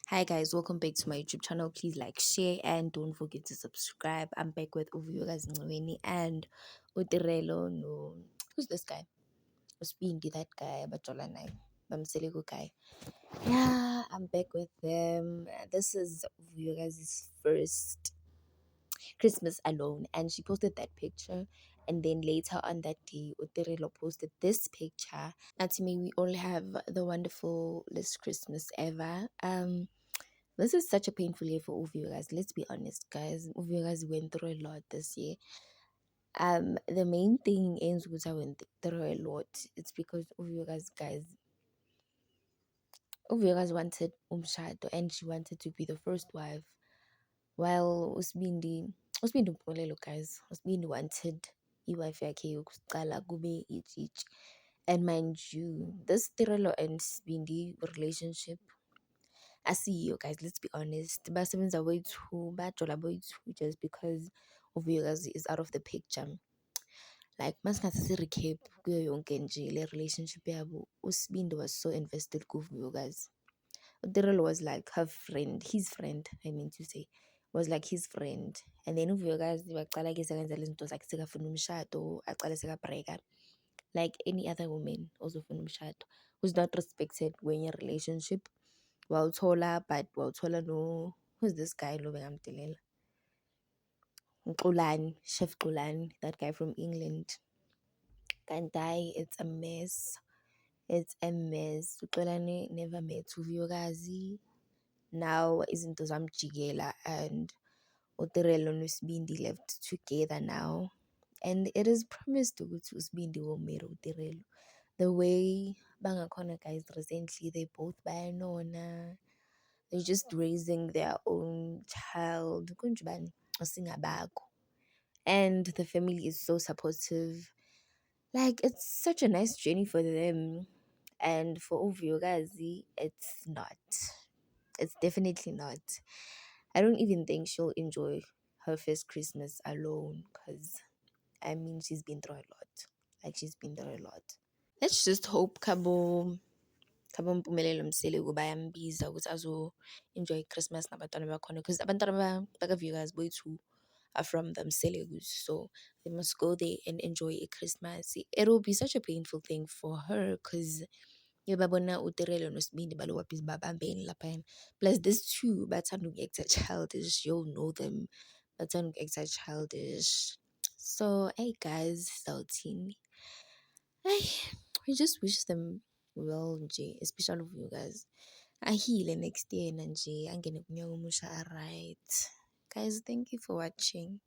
Hi guys, welcome back to my YouTube channel. Please like, share, and don't forget to subscribe. I'm back with Uvuyekazi Ncweni and Utirelo. No, who's this guy? Uspindi, that guy, Bajolanai, Bamselego guy. Yeah, I'm back with them. This is Uvuyekazi's first Christmas alone, and she posted that picture. And then later on that day, Utirelo posted this picture. And to me, we all have the wonderfulest Christmas ever. This is such a painful year for all of you guys. Let's be honest, guys. All of you guys went through a lot this year. The main thing is because I went through a lot. It's because all of you guys wanted umshado, and she wanted to be the first wife. While Usbindi Mpolelo, guys, Usbindi wanted i-wife yakhe yokuqala kube each. And mind you, this Tirelo and Sbindi relationship, I see you guys, let's be honest. Basebenza boyithu, bajola boyithu just because of you guys is out of the picture. Like masingatha si-recap kuyo yonke nje le relationship yabo, uSibindi was so invested kuyo guys. Utirelo was like her friend, his friend, I mean to say, was like his friend. And then uVuyokazi waqala ke sekenza lezinto zakhe sekafuna umshado, aqale sekabhreka like any other woman ozofuna umshado, who's not respected when your relationship. Wawuthola, but wawuthola no, who's this guy lo bengamdelela, Xolani, Chef Xolani, that guy from England. Can't die, it's a mess. It's a mess. Uxolani never met uVuyokazi. Now izinto zamjikela and uTirelo noSibindi left together now. And it is promised ukuthi uSibindi will marry uTirelo. The way bangakhona guys recently, they both bayanona. They're just raising their own child. Kunjubani, asingabakho. And the family is so supportive. Like it's such a nice journey for them. And for Uvuyokazi, it's not. It's definitely not. I don't even think she'll enjoy her first Christmas alone because I mean she's been through a lot. Like she's been through a lot. Let's just hope Khabo Mpumelelo Mseleku bayambiza ukuthi azo-enjoy i-Christmas nabantwana bakhona because abantwana bakaVuyokazi boyithu are from the Mselekus, so they must go there and enjoy a-Christmas. It'll be such a painful thing for her because babona uTirelo noSibindi baloba busy babambene laphayana. Plus these two bathanda uku-acta childish, you'll know them. Bathanda uku-acta childish. So hey guys, sawuthini? Hey, we just wish them well nje, especially of you guys. Ahile next year nanje angene kunyaka omusha, alright. Guys, thank you for watching.